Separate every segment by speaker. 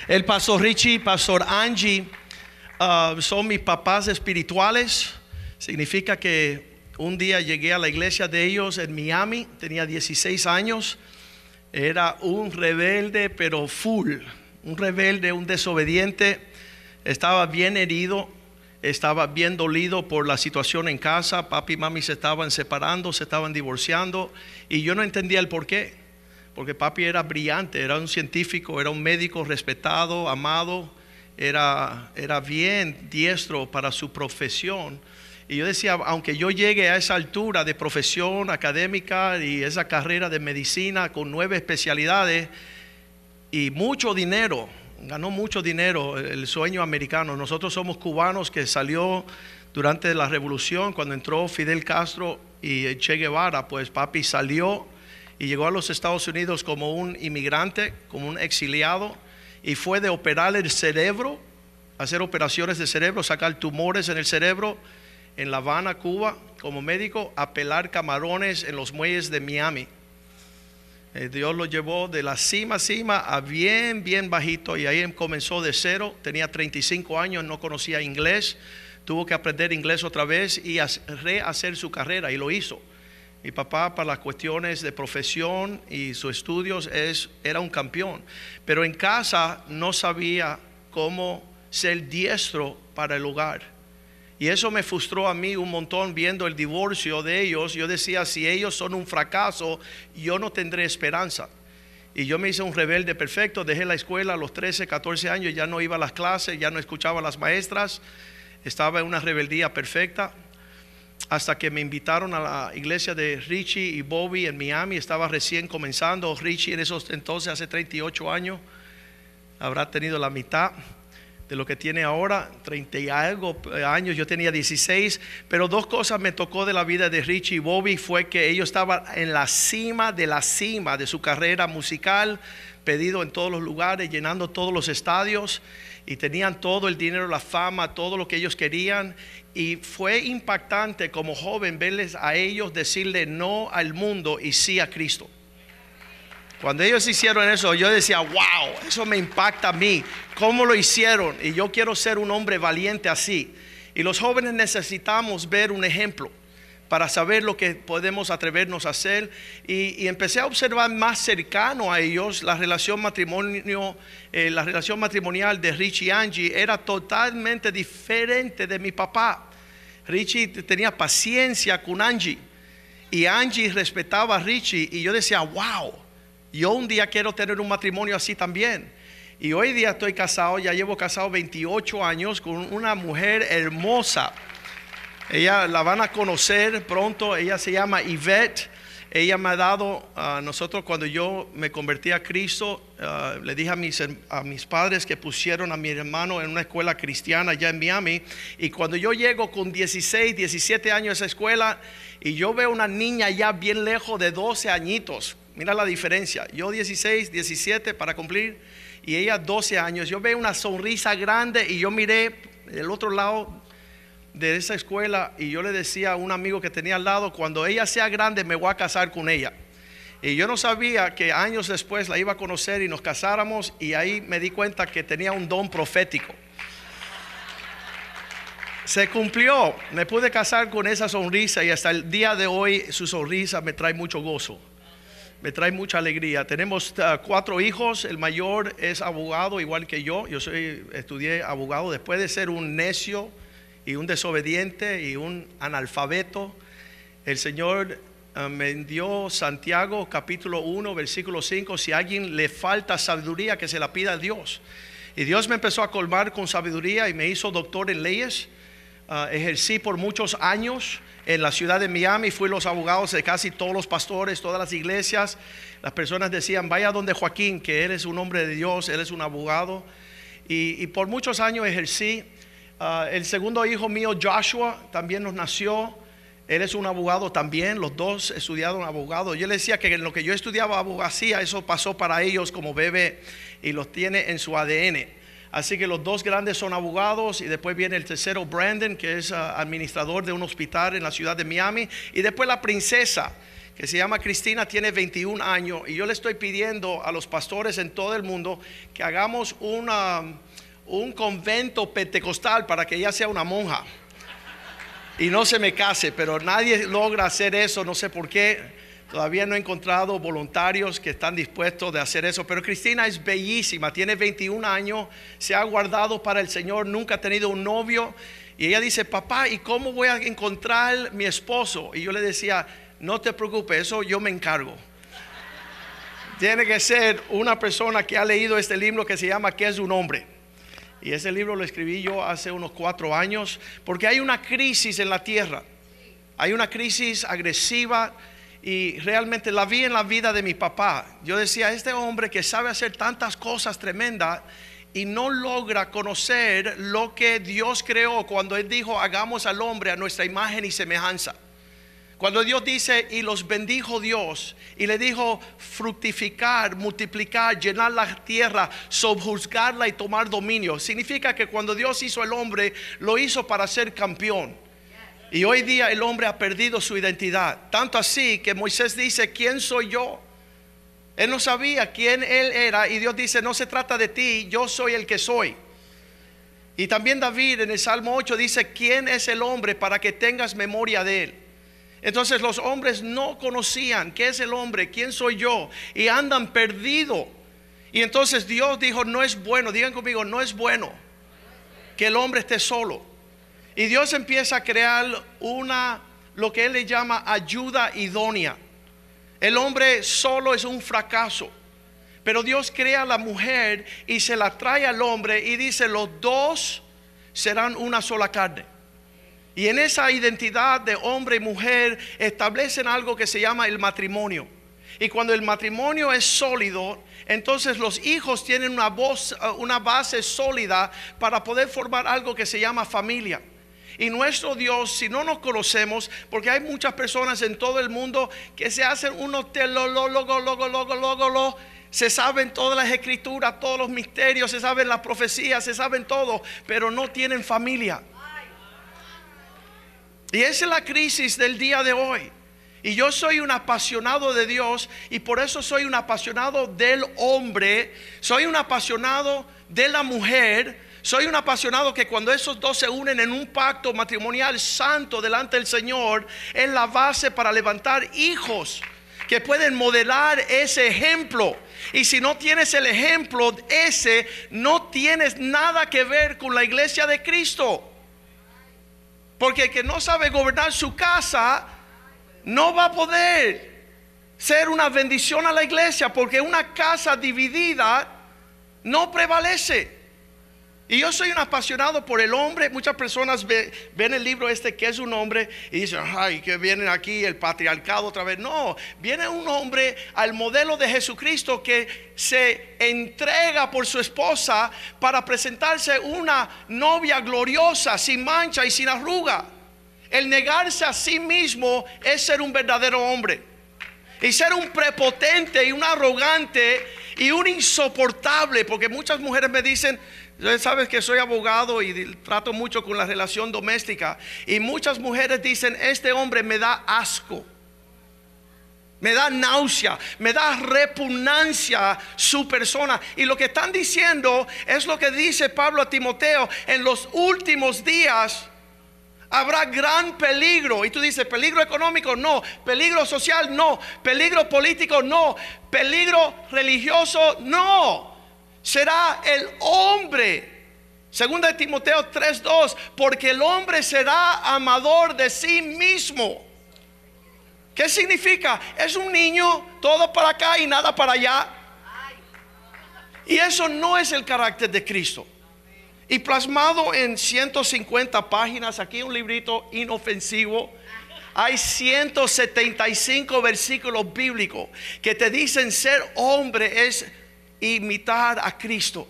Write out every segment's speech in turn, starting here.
Speaker 1: El pastor Richie, pastor Angie, son mis papás espirituales. Significa que un día llegué a la iglesia de ellos en Miami, tenía 16 años. Era un rebelde, pero full. Un rebelde, un desobediente. Estaba bien herido, estaba bien dolido por la situación en casa. Papi y mami se estaban separando, se estaban divorciando. Y yo no entendía el por qué. Porque papi era brillante, era un científico, era un médico respetado, amado. Era bien diestro para su profesión. Y yo decía, aunque yo llegue a esa altura de profesión académica y esa carrera de medicina con 9 especialidades y mucho dinero, ganó mucho dinero, el sueño americano. Nosotros somos cubanos que salió durante la revolución, cuando entró Fidel Castro y Che Guevara, pues papi salió y llegó a los Estados Unidos como un inmigrante, como un exiliado, y fue de operar el cerebro, hacer operaciones de cerebro, sacar tumores en el cerebro en La Habana, Cuba, como médico, a pelar camarones en los muelles de Miami. Dios lo llevó de la cima a bien bajito, y ahí comenzó de cero. Tenía 35 años, no conocía inglés, tuvo que aprender inglés otra vez y rehacer su carrera, y lo hizo. Mi papá, para las cuestiones de profesión y sus estudios, era un campeón. Pero en casa no sabía cómo ser diestro para el hogar. Y eso me frustró a mí un montón viendo el divorcio de ellos. Yo decía, si ellos son un fracaso, yo no tendré esperanza. Y yo me hice un rebelde perfecto. Dejé la escuela a los 13, 14 años. Ya no iba a las clases, ya no escuchaba a las maestras. Estaba en una rebeldía perfecta. Hasta que me invitaron a la iglesia de Richie y Bobby en Miami. Estaba recién comenzando. Richie en esos entonces, hace 38 años, habrá tenido la mitad de lo que tiene ahora, 30 y algo años. Yo tenía 16. Pero 2 cosas me tocó de la vida de Richie y Bobby. Fue que ellos estaban en la cima de su carrera musical, pedido en todos los lugares, llenando todos los estadios, y tenían todo el dinero, la fama, todo lo que ellos querían. Y fue impactante como joven verles a ellos decirle no al mundo y sí a Cristo. Cuando ellos hicieron eso, yo decía, wow, eso me impacta a mí. ¿Cómo lo hicieron? Y yo quiero ser un hombre valiente así. Y los jóvenes necesitamos ver un ejemplo para saber lo que podemos atrevernos a hacer. Y empecé a observar más cercano a ellos la relación matrimonial de Richie y Angie. Era totalmente diferente de mi papá. Richie tenía paciencia con Angie, y Angie respetaba a Richie. Y yo decía, wow, yo un día quiero tener un matrimonio así también. Y hoy día estoy casado, ya llevo casado 28 años con una mujer hermosa. Ella la van a conocer pronto. Ella se llama Yvette. Ella me ha dado a nosotros, cuando yo me convertí a Cristo, le dije a mis padres que pusieron a mi hermano en una escuela cristiana allá en Miami. Y cuando yo llego con 16, 17 años a esa escuela, y yo veo una niña ya bien lejos de 12 añitos. Mira la diferencia. Yo 16, 17 para cumplir, y ella 12 años. Yo veo una sonrisa grande, y yo miré del otro lado de esa escuela, y yo le decía a un amigo que tenía al lado, cuando ella sea grande me voy a casar con ella. Y yo no sabía que años después la iba a conocer y nos casáramos, y ahí me di cuenta que tenía un don profético. Se cumplió, me pude casar con esa sonrisa, y hasta el día de hoy su sonrisa me trae mucho gozo, me trae mucha alegría. Tenemos 4 hijos. El mayor es abogado igual que yo. Estudié abogado después de ser un necio y un desobediente y un analfabeto. El Señor me dio Santiago capítulo 1 versículo 5. Si a alguien le falta sabiduría, que se la pida a Dios. Y Dios me empezó a colmar con sabiduría y me hizo doctor en leyes. Ejercí por muchos años en la ciudad de Miami. Fui los abogados de casi todos los pastores, todas las iglesias. Las personas decían, vaya donde Joaquín, que eres un hombre de Dios, eres un abogado. Y por muchos años ejercí. El segundo hijo mío, Joshua, también nos nació. Él es un abogado también. Los dos estudiaron abogado. Yo le decía que en lo que yo estudiaba abogacía, eso pasó para ellos como bebé, y los tiene en su ADN. Así que los 2 grandes son abogados, y después viene el tercero, Brandon, que es administrador de un hospital en la ciudad de Miami. Y después la princesa, que se llama Cristina, tiene 21 años y yo le estoy pidiendo a los pastores en todo el mundo que hagamos un convento pentecostal para que ella sea una monja y no se me case, pero nadie logra hacer eso, no sé por qué. Todavía no he encontrado voluntarios que están dispuestos de hacer eso. Pero Cristina es bellísima, tiene 21 años, se ha guardado para el Señor, nunca ha tenido un novio. Y ella dice, papá, ¿y cómo voy a encontrar mi esposo? Y yo le decía, no te preocupes, eso yo me encargo. Tiene que ser una persona que ha leído este libro que se llama ¿Qué es un hombre? Y ese libro lo escribí yo hace unos 4 años, porque hay una crisis en la tierra. Hay una crisis agresiva. Y realmente la vi en la vida de mi papá. Yo decía, este hombre que sabe hacer tantas cosas tremendas y no logra conocer lo que Dios creó cuando Él dijo, hagamos al hombre a nuestra imagen y semejanza. Cuando Dios dice, y los bendijo Dios, y le dijo, fructificar, multiplicar, llenar la tierra, sojuzgarla y tomar dominio. Significa que cuando Dios hizo al hombre, lo hizo para ser campeón. Y hoy día el hombre ha perdido su identidad. Tanto así que Moisés dice, ¿quién soy yo? Él no sabía quién él era. Y Dios dice, no se trata de ti, yo soy el que soy. Y también David en el Salmo 8 dice, ¿quién es el hombre para que tengas memoria de él? Entonces los hombres no conocían qué es el hombre, quién soy yo, y andan perdidos. Y entonces Dios dijo, no es bueno, digan conmigo, no es bueno que el hombre esté solo. Y Dios empieza a crear lo que Él le llama ayuda idónea. El hombre solo es un fracaso, pero Dios crea a la mujer y se la trae al hombre y dice, los dos serán una sola carne. Y en esa identidad de hombre y mujer establecen algo que se llama el matrimonio. Y cuando el matrimonio es sólido, entonces los hijos tienen una base sólida para poder formar algo que se llama familia. Y nuestro Dios, si no nos conocemos, porque hay muchas personas en todo el mundo que se hacen unos teólogos, se saben todas las escrituras, todos los misterios, se saben las profecías, se saben todo, pero no tienen familia. Y esa es la crisis del día de hoy. Y yo soy un apasionado de Dios y por eso soy un apasionado del hombre, soy un apasionado de la mujer. Soy un apasionado que cuando esos dos se unen en un pacto matrimonial santo delante del Señor, es la base para levantar hijos que pueden modelar ese ejemplo. Y si no tienes el ejemplo ese, no tienes nada que ver con la iglesia de Cristo. Porque el que no sabe gobernar su casa no va a poder ser una bendición a la iglesia, porque una casa dividida no prevalece. Y yo soy un apasionado por el hombre. Muchas personas ven el libro ¿Qué es un hombre? Y dicen, ay, que vienen aquí el patriarcado otra vez. No, viene un hombre al modelo de Jesucristo que se entrega por su esposa para presentarse una novia gloriosa, sin mancha y sin arruga. El negarse a sí mismo es ser un verdadero hombre. Y ser un prepotente y un arrogante y un insoportable, porque muchas mujeres me dicen, sabes que soy abogado y trato mucho con la relación doméstica, y muchas mujeres dicen, este hombre me da asco, me da náusea, me da repugnancia su persona. Y lo que están diciendo es lo que dice Pablo a Timoteo: en los últimos días habrá gran peligro. Y tú dices, peligro económico, no. Peligro social, no. Peligro político, no. Peligro religioso, no. Será el hombre. Segunda de Timoteo 3:2, porque el hombre será amador de sí mismo. ¿Qué significa? Es un niño, todo para acá y nada para allá. Y eso no es el carácter de Cristo. Y plasmado en 150 páginas, aquí un librito inofensivo, hay 175 versículos bíblicos que te dicen ser hombre es imitar a Cristo.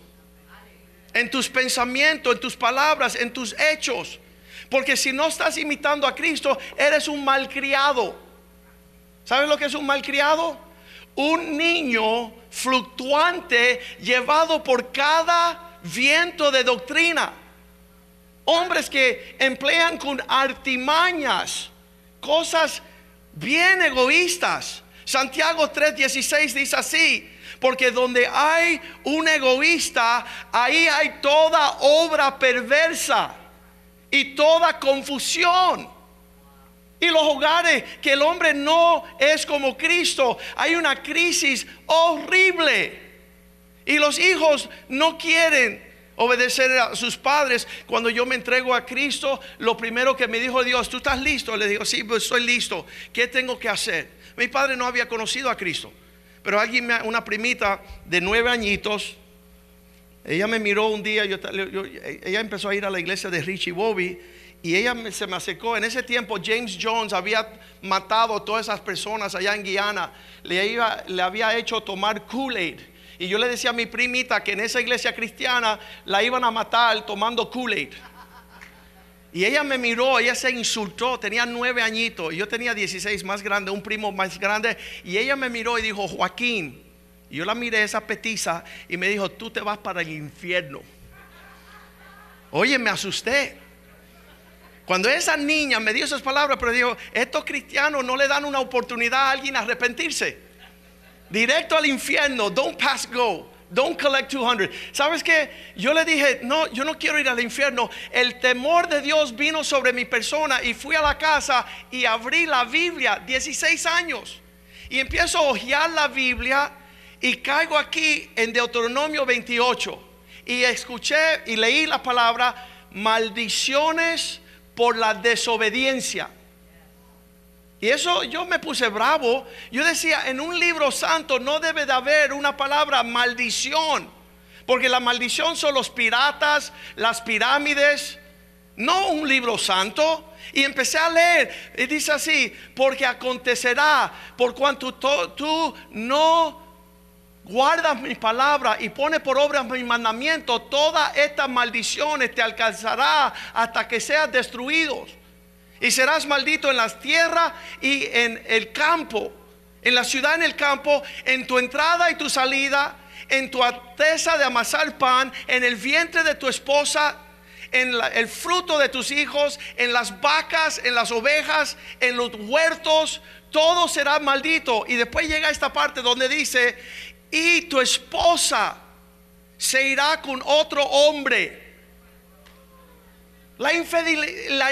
Speaker 1: En tus pensamientos, en tus palabras, en tus hechos. Porque si no estás imitando a Cristo, eres un malcriado. ¿Sabes lo que es un malcriado? Un niño fluctuante llevado por cada viento de doctrina. Hombres que emplean con artimañas cosas bien egoístas. Santiago 3:16 dice así: porque donde hay un egoísta, ahí hay toda obra perversa y toda confusión. Y los hogares que el hombre no es como Cristo, hay una crisis horrible. Y los hijos no quieren obedecer a sus padres. Cuando yo me entrego a Cristo, lo primero que me dijo Dios: ¿tú estás listo? Le digo: sí, pues estoy listo. ¿Qué tengo que hacer? Mi padre no había conocido a Cristo, pero una primita de 9 añitos, ella me miró un día. Ella empezó a ir a la iglesia de Richie Bobby, y ella se me acercó. En ese tiempo James Jones había matado a todas esas personas allá en Guyana. Le había hecho tomar Kool-Aid. Y yo le decía a mi primita que en esa iglesia cristiana la iban a matar tomando Kool-Aid. Y ella me miró, ella se insultó. Tenía 9 añitos y yo tenía 16, más grande, un primo más grande. Y ella me miró y dijo: Joaquín. Y yo la miré, esa petiza, y me dijo: tú te vas para el infierno. Oye, me asusté cuando esa niña me dio esas palabras, pero dijo: estos cristianos no le dan una oportunidad a alguien a arrepentirse. Directo al infierno. Don't pass go. Don't collect 200. ¿Sabes qué? Yo le dije: no, yo no quiero ir al infierno. El temor de Dios vino sobre mi persona, y fui a la casa y abrí la Biblia. 16 años. Y empiezo a hojear la Biblia, y caigo aquí en Deuteronomio 28. Y escuché y leí la palabra: maldiciones por la desobediencia. Y eso yo me puse bravo. Yo decía: en un libro santo no debe de haber una palabra maldición, porque la maldición son los piratas, las pirámides, no un libro santo. Y empecé a leer, y dice así: porque acontecerá, por cuanto tú no guardas mi palabra y pones por obra mi mandamiento, todas estas maldiciones te alcanzará hasta que seas destruidos. Y serás maldito en las tierras y en el campo, en la ciudad, en el campo, en tu entrada y tu salida, en tu arteza de amasar pan, en el vientre de tu esposa, en el fruto de tus hijos, en las vacas, en las ovejas, en los huertos. Todo será maldito. Y después llega esta parte donde dice: y tu esposa se irá con otro hombre. La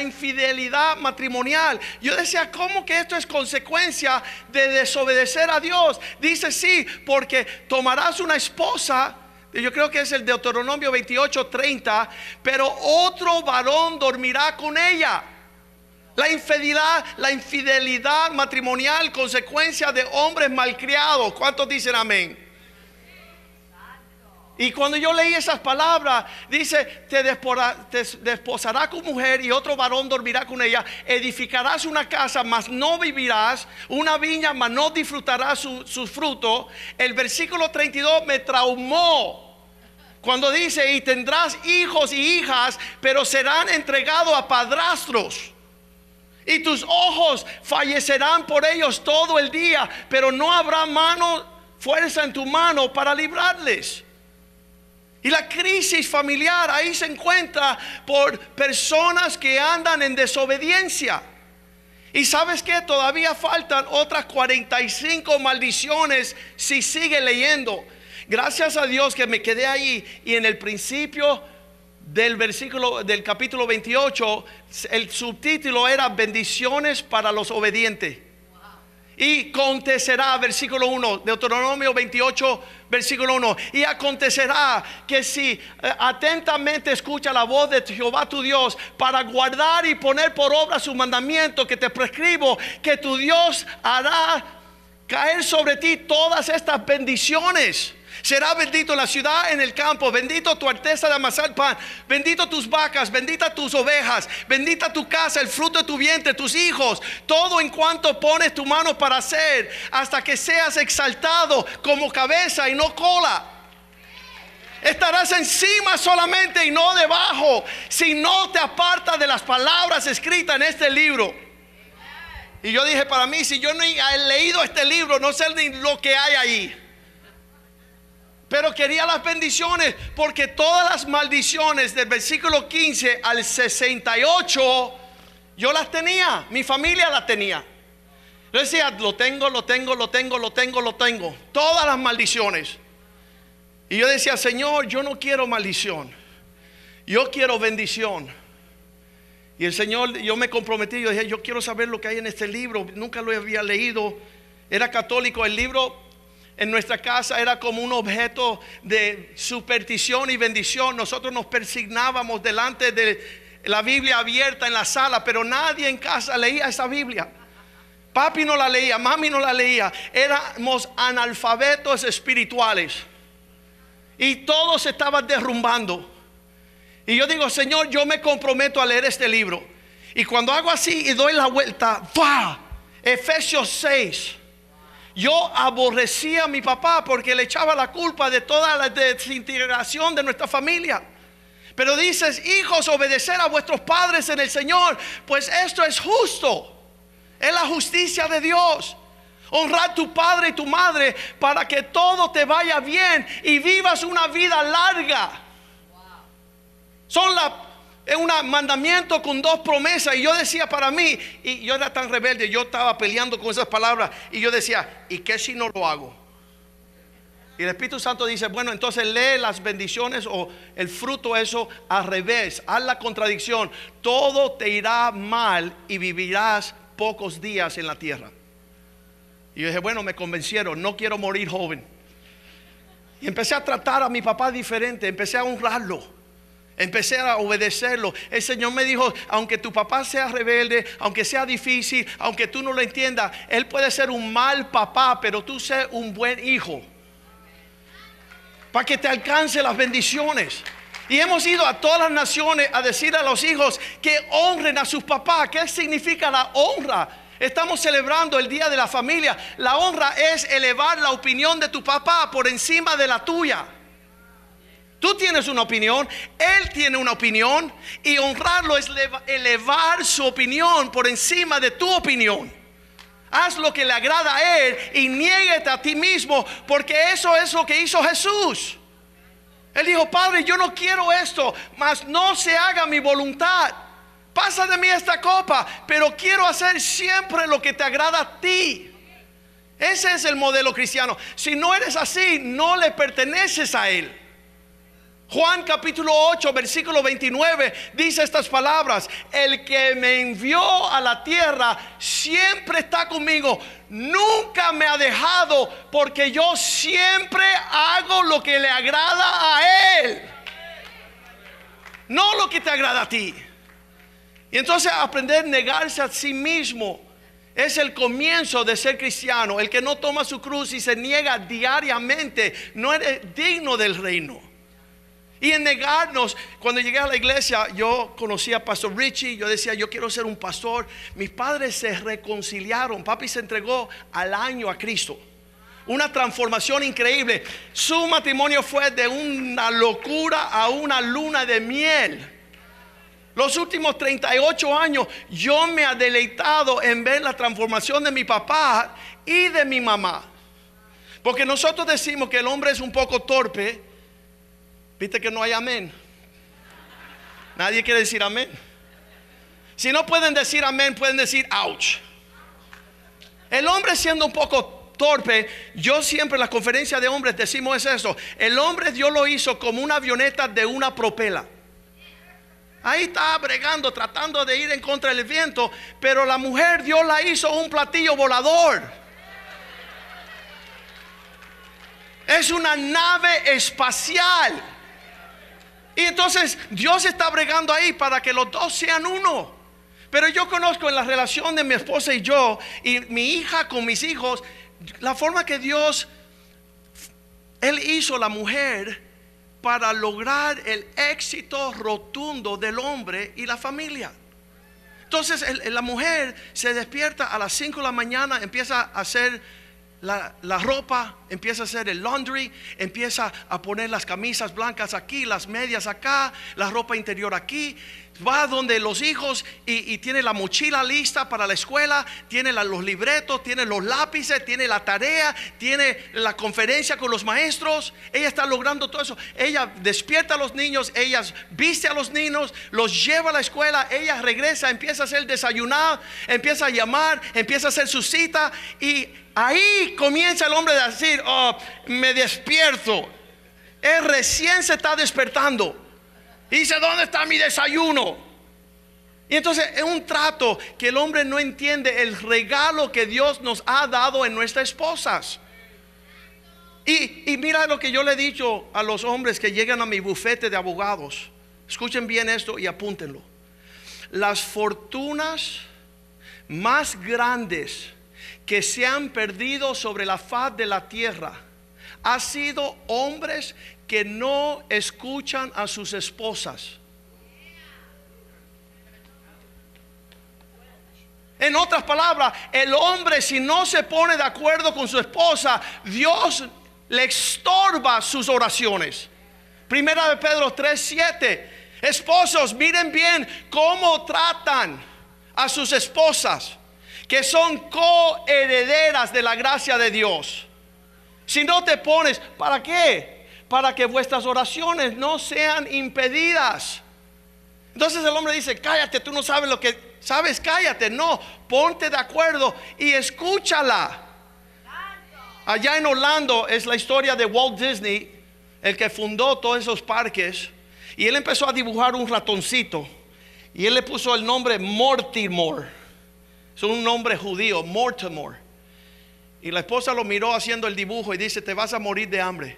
Speaker 1: infidelidad matrimonial. Yo decía: ¿cómo que esto es consecuencia de desobedecer a Dios? Dice: sí, porque tomarás una esposa. Yo creo que es el Deuteronomio 28:30. Pero otro varón dormirá con ella. La infidelidad matrimonial, consecuencia de hombres malcriados. ¿Cuántos dicen amén? Y cuando yo leí esas palabras, dice: te desposará con mujer y otro varón dormirá con ella. Edificarás una casa, mas no vivirás. Una viña, mas no disfrutarás sus frutos. El versículo 32 me traumó cuando dice: y tendrás hijos y hijas, pero serán entregados a padrastros. Y tus ojos fallecerán por ellos todo el día, pero no habrá fuerza en tu mano para librarles. Y la crisis familiar ahí se encuentra por personas que andan en desobediencia. Y sabes que todavía faltan otras 45 maldiciones si sigue leyendo. Gracias a Dios que me quedé ahí. Y en el principio del capítulo 28, el subtítulo era: bendiciones para los obedientes. Y acontecerá, versículo 1, Deuteronomio 28, versículo 1. Y acontecerá que si atentamente escucha la voz de Jehová tu Dios, para guardar y poner por obra su mandamiento que te prescribo, que tu Dios hará caer sobre ti todas estas bendiciones. Será bendito en la ciudad, en el campo. Bendito tu arteza de amasar pan. Bendito tus vacas, bendita tus ovejas. Bendita tu casa, el fruto de tu vientre, tus hijos. Todo en cuanto pones tu mano para hacer, hasta que seas exaltado como cabeza y no cola. Estarás encima solamente y no debajo, si no te apartas de las palabras escritas en este libro. Y yo dije para mí: si yo no he leído este libro, no sé ni lo que hay ahí. Pero quería las bendiciones, porque todas las maldiciones del versículo 15 al 68 yo las tenía, mi familia las tenía. Yo decía, lo tengo. Todas las maldiciones. Y yo decía, Señor, yo no quiero maldición. Yo quiero bendición. Y el Señor, yo me comprometí. Yo dije, yo quiero saber lo que hay en este libro. Nunca lo había leído. Era católico. El libro en nuestra casa era como un objeto de superstición y bendición. Nosotros nos persignábamos delante de la Biblia abierta en la sala, pero nadie en casa leía esa Biblia. Papi no la leía, mami no la leía. Éramos analfabetos espirituales y todo se estaba derrumbando. Y yo digo, Señor, yo me comprometo a leer este libro. Y cuando hago así y doy la vuelta, ¡va! Efesios 6. Yo aborrecía a mi papá porque le echaba la culpa de toda la desintegración de nuestra familia. Pero dices, hijos, obedecer a vuestros padres en el Señor, pues esto es justo. Es la justicia de Dios. Honrar a tu padre y tu madre para que todo te vaya bien y vivas una vida larga. Es un mandamiento con dos promesas. Y yo decía para mí, y yo era tan rebelde, yo estaba peleando con esas palabras. Y yo decía, ¿y qué si no lo hago? Y el Espíritu Santo dice, bueno, entonces lee las bendiciones o el fruto, eso al revés. Haz la contradicción. Todo te irá mal y vivirás pocos días en la tierra. Y yo dije, bueno, me convencieron, no quiero morir joven. Y empecé a tratar a mi papá diferente. Empecé a honrarlo, empecé a obedecerlo. El Señor me dijo, aunque tu papá sea rebelde, aunque sea difícil, aunque tú no lo entiendas, él puede ser un mal papá, pero tú sé un buen hijo, para que te alcance las bendiciones. Y hemos ido a todas las naciones a decir a los hijos que honren a sus papás. ¿Qué significa la honra? Estamos celebrando el Día de la Familia. La honra es elevar la opinión de tu papá por encima de la tuya. Tú tienes una opinión, él tiene una opinión, y honrarlo es elevar su opinión por encima de tu opinión. Haz lo que le agrada a él y niéguete a ti mismo, porque eso es lo que hizo Jesús. Él dijo, Padre, yo no quiero esto, mas no se haga mi voluntad. Pasa de mí esta copa, pero quiero hacer siempre lo que te agrada a ti. Ese es el modelo cristiano. Si no eres así, no le perteneces a él. Juan capítulo 8 versículo 29 dice estas palabras: el que me envió a la tierra siempre está conmigo, nunca me ha dejado, porque yo siempre hago lo que le agrada a él, no lo que te agrada a ti. Y entonces aprender a negarse a sí mismo es el comienzo de ser cristiano. El que no toma su cruz y se niega diariamente no es digno del reino. Y en negarnos, cuando llegué a la iglesia, yo conocí a Pastor Richie. Yo decía, yo quiero ser un pastor. Mis padres se reconciliaron. Papi se entregó al año a Cristo. Una transformación increíble. Su matrimonio fue de una locura a una luna de miel. Los últimos 38 años yo me he deleitado en ver la transformación de mi papá y de mi mamá. Porque nosotros decimos que el hombre es un poco torpe. Viste que no hay amén. Nadie quiere decir amén. Si no pueden decir amén, pueden decir ouch. El hombre siendo un poco torpe, yo siempre en las conferencias de hombres decimos es eso. El hombre Dios lo hizo como una avioneta de una propela. Ahí está bregando, tratando de ir en contra del viento. Pero la mujer Dios la hizo un platillo volador. Es una nave espacial. Y entonces Dios está bregando ahí para que los dos sean uno. Pero yo conozco en la relación de mi esposa y yo, y mi hija con mis hijos, la forma que Dios, Él hizo la mujer para lograr el éxito rotundo del hombre y la familia. Entonces la mujer se despierta a las 5 de la mañana, empieza a hacer la ropa, empieza a hacer el laundry, empieza a poner las camisas blancas aquí, las medias acá, la ropa interior aquí. Va donde los hijos y tiene la mochila lista para la escuela, tiene los libretos, tiene los lápices, tiene la tarea, tiene la conferencia con los maestros. Ella está logrando todo eso. Ella despierta a los niños, ella viste a los niños, los lleva a la escuela, ella regresa, empieza a hacer desayunar, empieza a llamar, empieza a hacer su cita. Y ahí comienza el hombre a decir: oh, me despierto. Él recién se está despertando. Y dice: ¿dónde está mi desayuno? Y entonces es un trato que el hombre no entiende el regalo que Dios nos ha dado en nuestras esposas. Y mira lo que yo le he dicho a los hombres que llegan a mi bufete de abogados. Escuchen bien esto y apúntenlo. Las fortunas más grandes que se han perdido sobre la faz de la tierra han sido hombres que no escuchan a sus esposas. En otras palabras, el hombre, si no se pone de acuerdo con su esposa, Dios le estorba sus oraciones. Primera de Pedro 3:7. Esposos, miren bien cómo tratan a sus esposas, que son coherederas de la gracia de Dios. Si no te pones, ¿para qué? Para que vuestras oraciones no sean impedidas. Entonces el hombre dice: cállate, tú no sabes lo que sabes, cállate. No, ponte de acuerdo y escúchala. Allá en Orlando es la historia de Walt Disney, el que fundó todos esos parques. Y él empezó a dibujar un ratoncito y él le puso el nombre Mortimer. Es un nombre judío, Mortimer. Y la esposa lo miró haciendo el dibujo y dice: te vas a morir de hambre.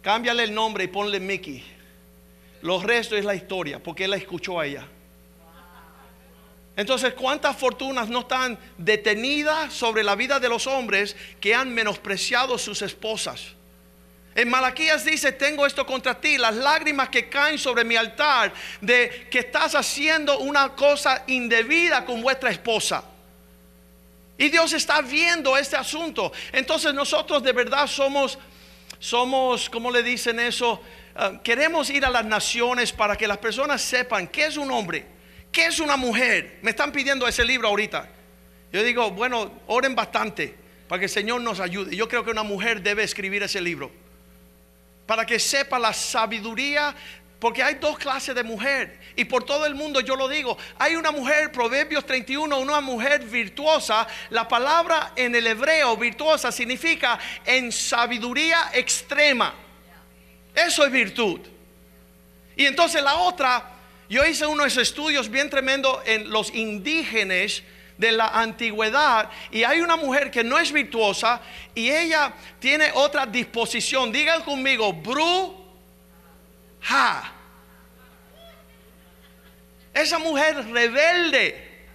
Speaker 1: Cámbiale el nombre y ponle Mickey. Los restos es la historia, porque él la escuchó a ella. Entonces, ¿cuántas fortunas no están detenidas sobre la vida de los hombres que han menospreciado sus esposas? En Malaquías dice: tengo esto contra ti, las lágrimas que caen sobre mi altar, de que estás haciendo una cosa indebida con vuestra esposa. Y Dios está viendo este asunto. Entonces nosotros de verdad somos, ¿cómo le dicen eso? Queremos ir a las naciones para que las personas sepan qué es un hombre, qué es una mujer. Me están pidiendo ese libro ahorita. Yo digo: bueno, oren bastante para que el Señor nos ayude. Yo creo que una mujer debe escribir ese libro, para que sepa la sabiduría. Porque hay dos clases de mujer, y por todo el mundo yo lo digo. Hay una mujer, Proverbios 31, una mujer virtuosa. La palabra en el hebreo virtuosa significa en sabiduría extrema. Eso es virtud. Y entonces la otra, yo hice unos estudios bien tremendos en los indígenas de la antigüedad, y hay una mujer que no es virtuosa y ella tiene otra disposición. Digan conmigo: bruja. Esa mujer rebelde,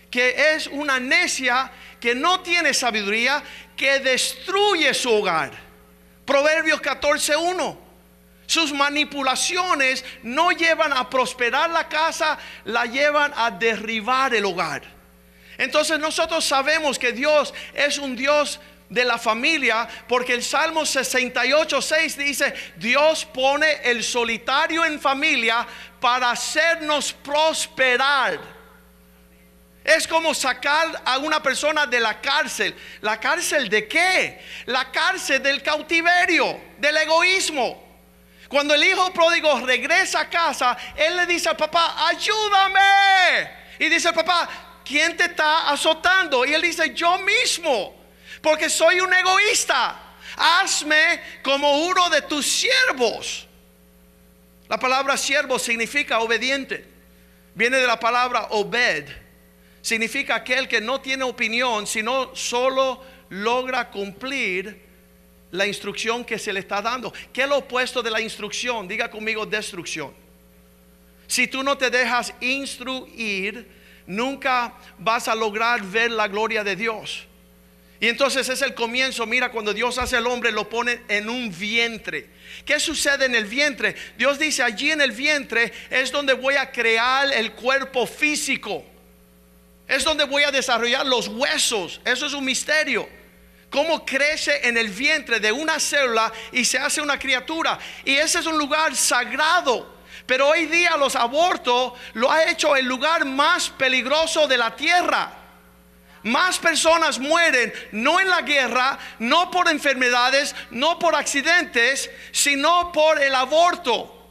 Speaker 1: que es una necia, que no tiene sabiduría, que destruye su hogar. Proverbios 14:1. Sus manipulaciones no llevan a prosperar la casa, la llevan a derribar el hogar. Entonces nosotros sabemos que Dios es un Dios de la familia, porque el Salmo 68:6 dice: Dios pone el solitario en familia para hacernos prosperar. Es como sacar a una persona de la cárcel. ¿La cárcel de qué? La cárcel del cautiverio, del egoísmo. Cuando el hijo pródigo regresa a casa, él le dice al papá: ayúdame. Y dice el papá: ¿quién te está azotando? Y él dice: yo mismo, porque soy un egoísta. Hazme como uno de tus siervos. La palabra siervo significa obediente. Viene de la palabra obed. Significa aquel que no tiene opinión, sino solo logra cumplir la instrucción que se le está dando. ¿Qué es lo opuesto de la instrucción? Diga conmigo: destrucción. Si tú no te dejas instruir, nunca vas a lograr ver la gloria de Dios. Y entonces es el comienzo. Mira, cuando Dios hace al hombre, lo pone en un vientre. ¿Qué sucede en el vientre? Dios dice: allí en el vientre es donde voy a crear el cuerpo físico. Es donde voy a desarrollar los huesos. Eso es un misterio. Cómo crece en el vientre de una célula y se hace una criatura. Y ese es un lugar sagrado. Pero hoy día los abortos lo ha hecho el lugar más peligroso de la tierra. Más personas mueren, no en la guerra, no por enfermedades, no por accidentes, sino por el aborto.